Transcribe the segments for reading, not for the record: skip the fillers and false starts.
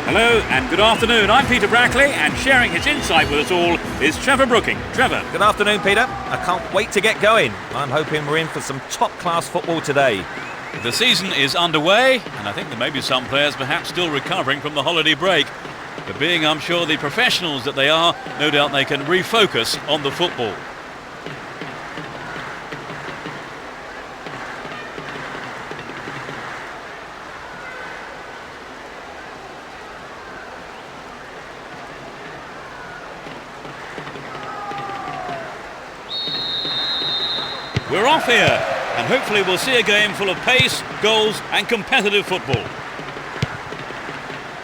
Hello and good afternoon. I'm Peter Brackley, and sharing his insight with us all is Trevor Brooking. Trevor. Good afternoon, Peter. I can't wait to get going. I'm hoping we're in for some top-class football today. The season is underway, and I think there may be some players perhaps still recovering from the holiday break. But being, I'm sure, the professionals that they are, no doubt they can refocus on the football. We're off here, and hopefully we'll see a game full of pace, goals and competitive football.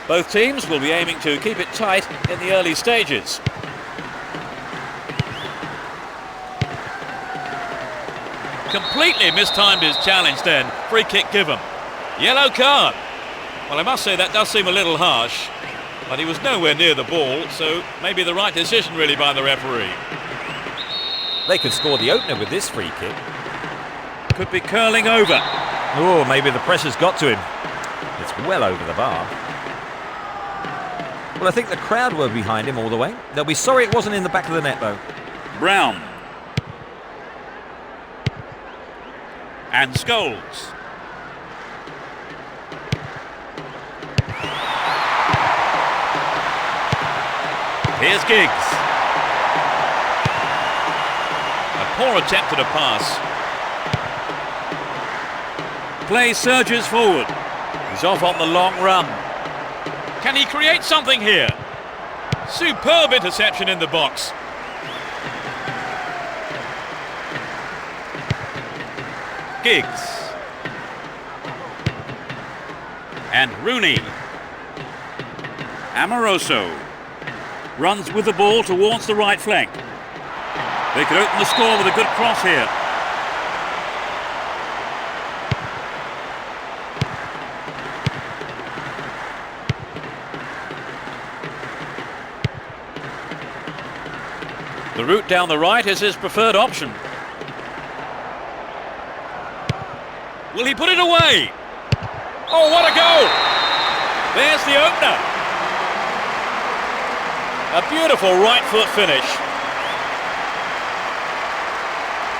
Both teams will be aiming to keep it tight in the early stages. Completely mistimed his challenge then. Free kick given. Yellow card. Well, I must say that does seem a little harsh, but he was nowhere near the ball, so maybe the right decision really by the referee. They could score the opener with this free kick. Could be curling over. Oh, maybe the pressure's got to him. It's well over the bar. Well, I think the crowd were behind him all the way. They'll be sorry it wasn't in the back of the net, though. Brown. And Scholes. Here's Giggs. A poor attempt at a pass. Play surges forward. He's off on the long run. Can he create something here? Superb interception in the box. Giggs. And Rooney. Amoroso runs with the ball towards the right flank. They could open the score with a good cross here. The route down the right is his preferred option. Will he put it away? Oh, what a goal! There's the opener. A beautiful right foot finish.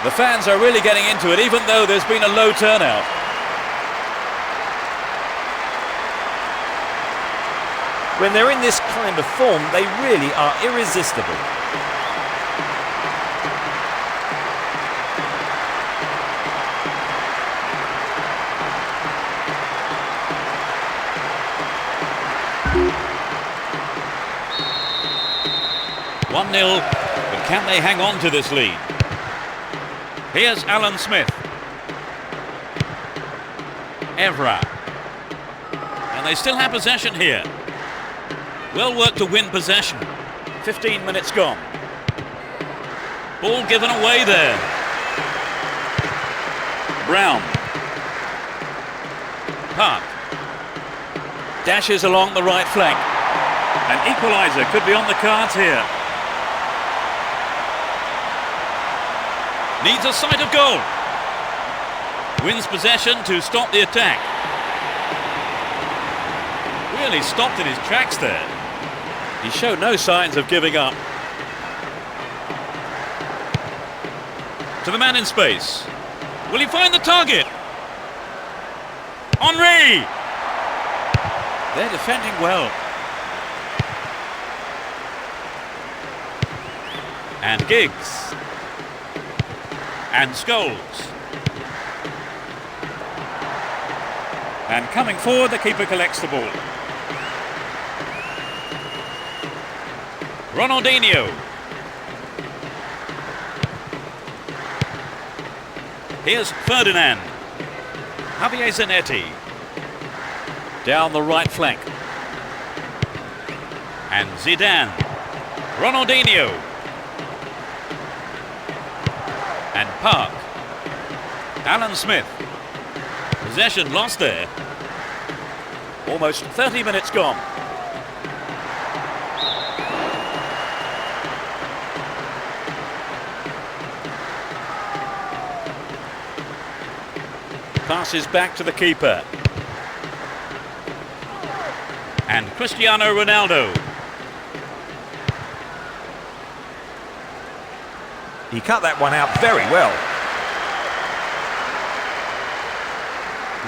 The fans are really getting into it, even though there's been a low turnout. When they're in this kind of form, they really are irresistible. But can they hang on to this lead? Here's Alan Smith. Evra. And they still have possession here. Well worked to win possession. 15 minutes gone. Ball given away there. Brown. Park. Dashes along the right flank. An equaliser could be on the cards here. Needs a sight of goal. Wins possession to stop the attack. Really stopped in his tracks there. He showed no signs of giving up. To the man in space. Will he find the target? Henry! They're defending well. And Giggs. And Scholes. And coming forward, the keeper collects the ball. Ronaldinho. Here's Ferdinand. Javier Zanetti. Down the right flank. And Zidane. Ronaldinho. And Park. Alan Smith. Possession lost there. Almost 30 minutes gone. Passes back to the keeper. And Cristiano Ronaldo. He cut that one out very well.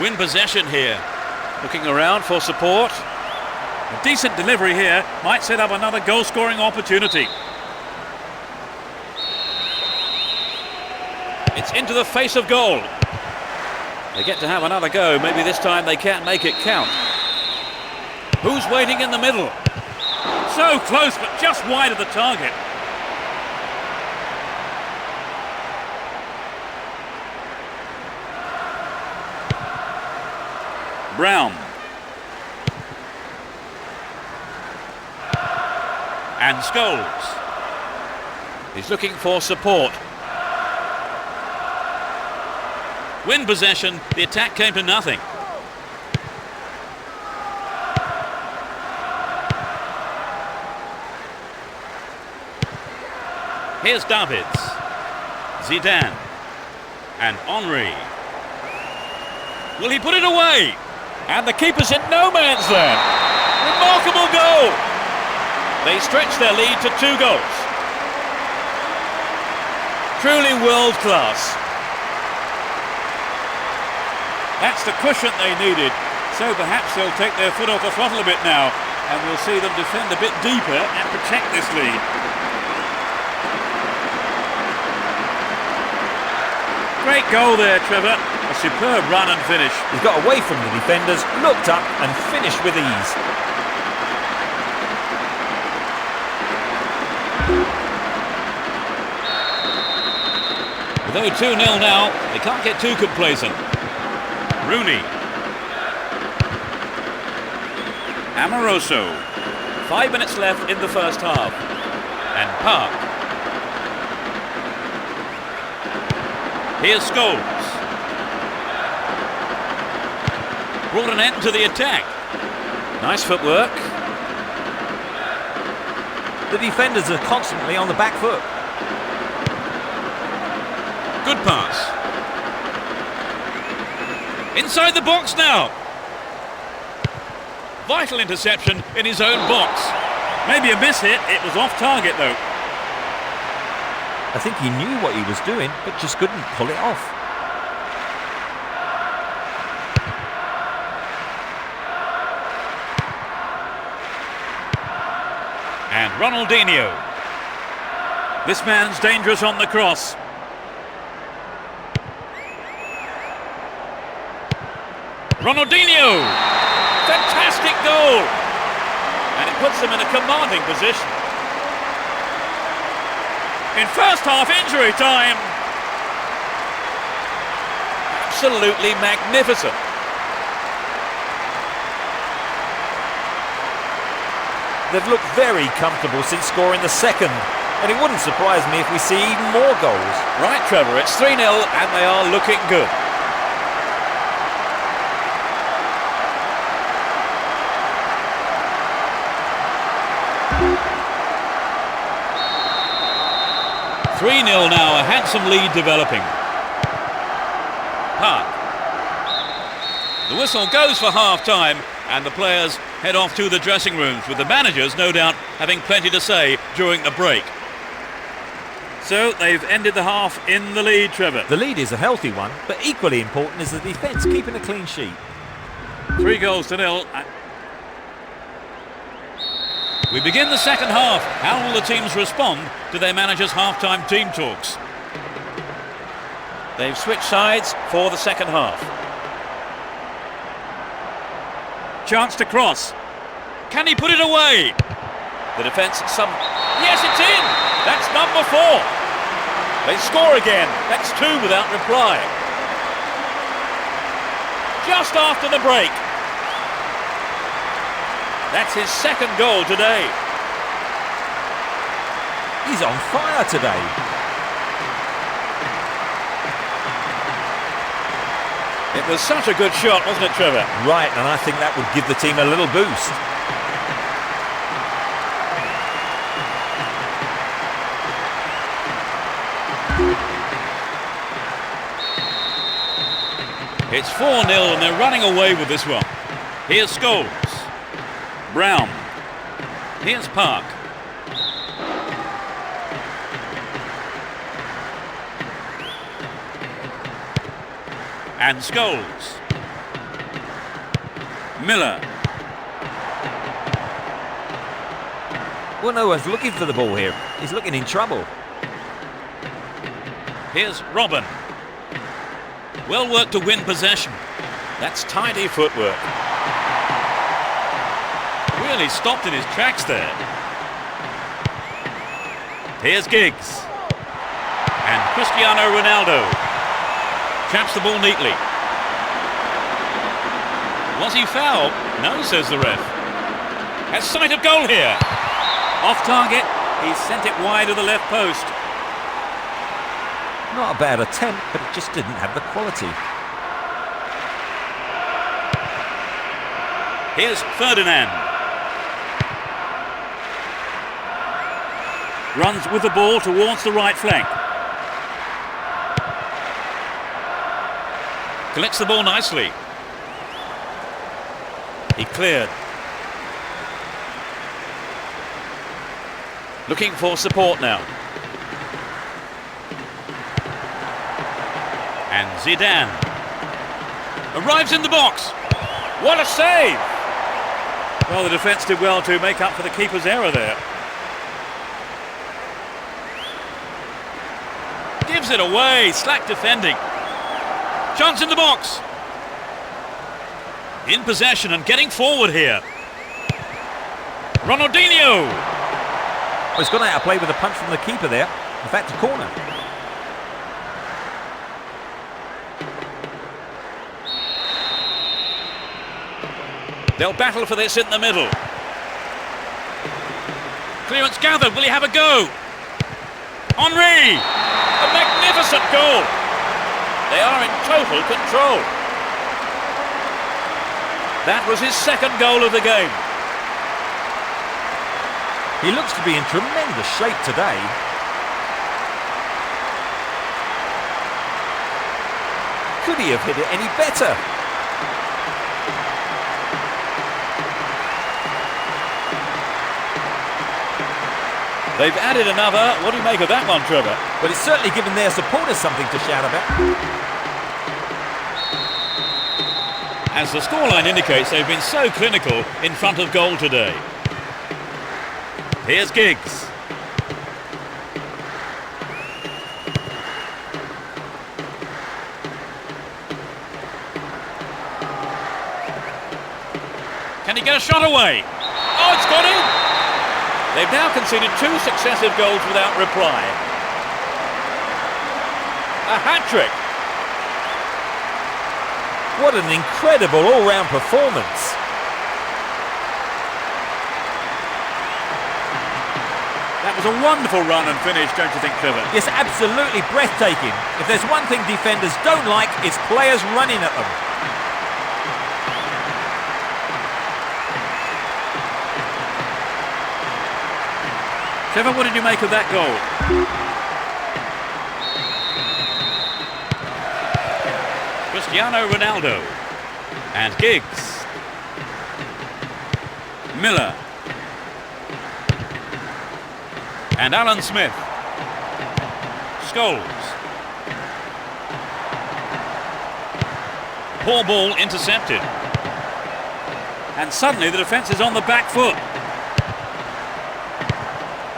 Win possession here. Looking around for support. A decent delivery here might set up another goal-scoring opportunity. It's into the face of goal. They get to have another go. Maybe this time they can't make it count. Who's waiting in the middle? So close, but just wide of the target. Brown. And Scholes. He's looking for support. Win possession, the attack came to nothing. Here's Davids. Zidane. And Henry. Will he put it away? And the keeper's in no man's land. Remarkable goal! They stretch their lead to 2 goals. Truly world class. That's the cushion they needed, so perhaps they'll take their foot off the throttle a bit now, and we'll see them defend a bit deeper and protect this lead. Great goal there, Trevor. A superb run and finish. He's got away from the defenders, looked up and finished with ease. Although 2-0 now, they can't get too complacent. Rooney. Amoroso. 5 minutes left in the first half. And Park. Here's Scholes. Brought an end to the attack. Nice footwork. The defenders are constantly on the back foot. Good pass. Inside the box now. Vital interception in his own box. Maybe a miss hit. It was off target though. I think he knew what he was doing, but just couldn't pull it off. And Ronaldinho. This man's dangerous on the cross. Ronaldinho! Fantastic goal! And it puts them in a commanding position. In first half injury time. Absolutely magnificent. They've looked very comfortable since scoring the second, and it wouldn't surprise me if we see even more goals. Right, Trevor, it's 3-0 and they are looking good. Now, a handsome lead developing. Park. The whistle goes for half-time and the players head off to the dressing rooms, with the managers no doubt having plenty to say during the break. So they've ended the half in the lead, Trevor. The lead is a healthy one, but equally important is the defence keeping a clean sheet. 3-0. We begin the second half. How will the teams respond to their managers' half-time team talks? They've switched sides for the second half. Chance to cross. Can he put it away? The defence Yes, it's in! That's number 4. They score again. That's 2 without reply. Just after the break. That's his second goal today. He's on fire today. It was such a good shot, wasn't it, Trevor? Right, and I think that would give the team a little boost. It's 4-0 and they're running away with this one. Here's Scholes. Brown. Here's Park. And Scholes. Miller. Well, no one's looking for the ball here. He's looking in trouble. Here's Robin. Well worked to win possession. That's tidy footwork. Really stopped in his tracks there. Here's Giggs. And Cristiano Ronaldo. Traps the ball neatly. Was he fouled? No, says the ref. Has sight of goal here. Off target. He sent it wide of the left post. Not a bad attempt, but it just didn't have the quality. Here's Ferdinand. Runs with the ball towards the right flank. Collects the ball nicely. He cleared. Looking for support now. And Zidane. Arrives in the box. What a save! Well, the defence did well to make up for the keeper's error there. Gives it away. Slack defending. Chance in the box. In possession and getting forward here. Ronaldinho. Well, he's gone out of play with a punch from the keeper there. In fact, a corner. They'll battle for this in the middle. Clearance gathered. Will he have a go? Henry! A magnificent goal. They are in total control. That was his second goal of the game. He looks to be in tremendous shape today. Could he have hit it any better? They've added another. What do you make of that one, Trevor? But it's certainly given their supporters something to shout about. As the scoreline indicates, they've been so clinical in front of goal today. Here's Giggs. Can he get a shot away? Oh, it's got in! They've now conceded 2 successive goals without reply. A hat-trick. What an incredible all-round performance. That was a wonderful run and finish, don't you think, Trevor? Yes, absolutely breathtaking. If there's one thing defenders don't like, it's players running at them. Trevor, what did you make of that goal? Cristiano Ronaldo. And Giggs. Miller. And Alan Smith. Scholes. Poor ball intercepted. And suddenly the defence is on the back foot.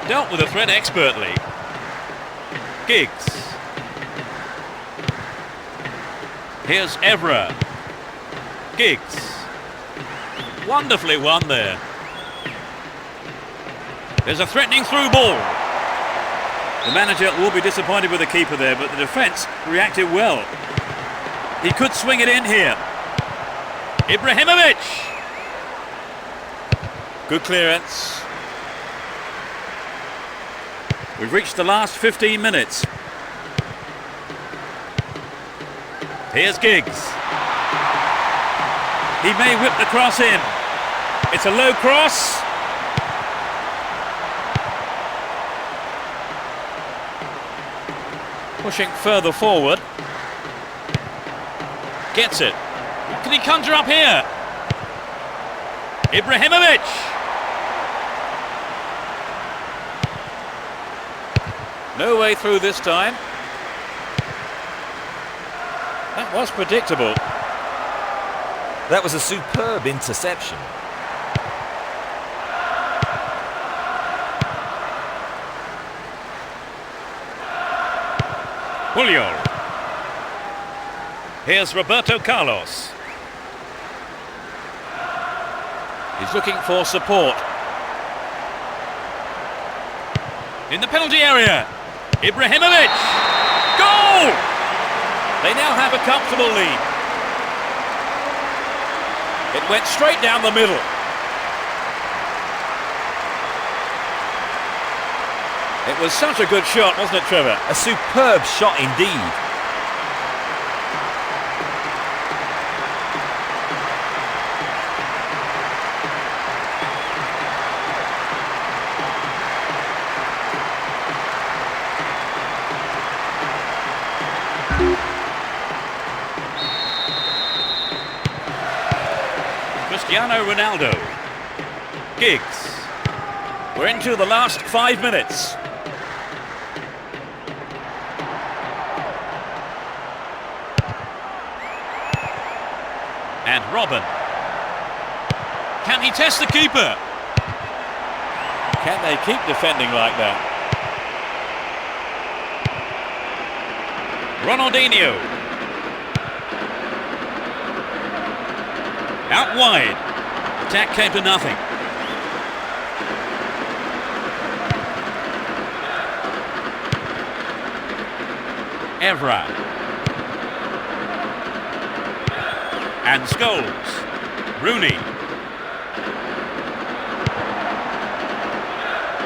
Dealt with the threat expertly. Giggs. Here's Evra. Giggs. Wonderfully won there. There's a threatening through ball. The manager will be disappointed with the keeper there, but the defence reacted well. He could swing it in here. Ibrahimovic. Good clearance. We've reached the last 15 minutes. Here's Giggs. He may whip the cross in. It's a low cross. Pushing further forward. Gets it. Can he conjure up here? Ibrahimovic. No way through this time. That was predictable. That was a superb interception. Julio. Here's Roberto Carlos. He's looking for support. In the penalty area. Ibrahimovic. Goal! They now have a comfortable lead. It went straight down the middle. It was such a good shot, wasn't it, Trevor? A superb shot indeed. Cristiano Ronaldo. Giggs. We're into the last 5 minutes. And Robin. Can he test the keeper? Can they keep defending like that? Ronaldinho. Out wide. Attack came to nothing. Evra. And Scholes. Rooney.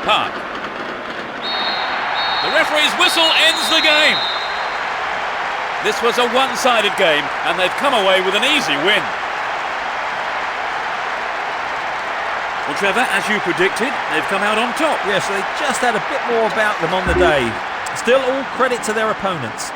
Park. The referee's whistle ends the game. This was a one-sided game, and they've come away with an easy win. Well, Trevor, as you predicted, they've come out on top. Yes, they just had a bit more about them on the day. Still, all credit to their opponents.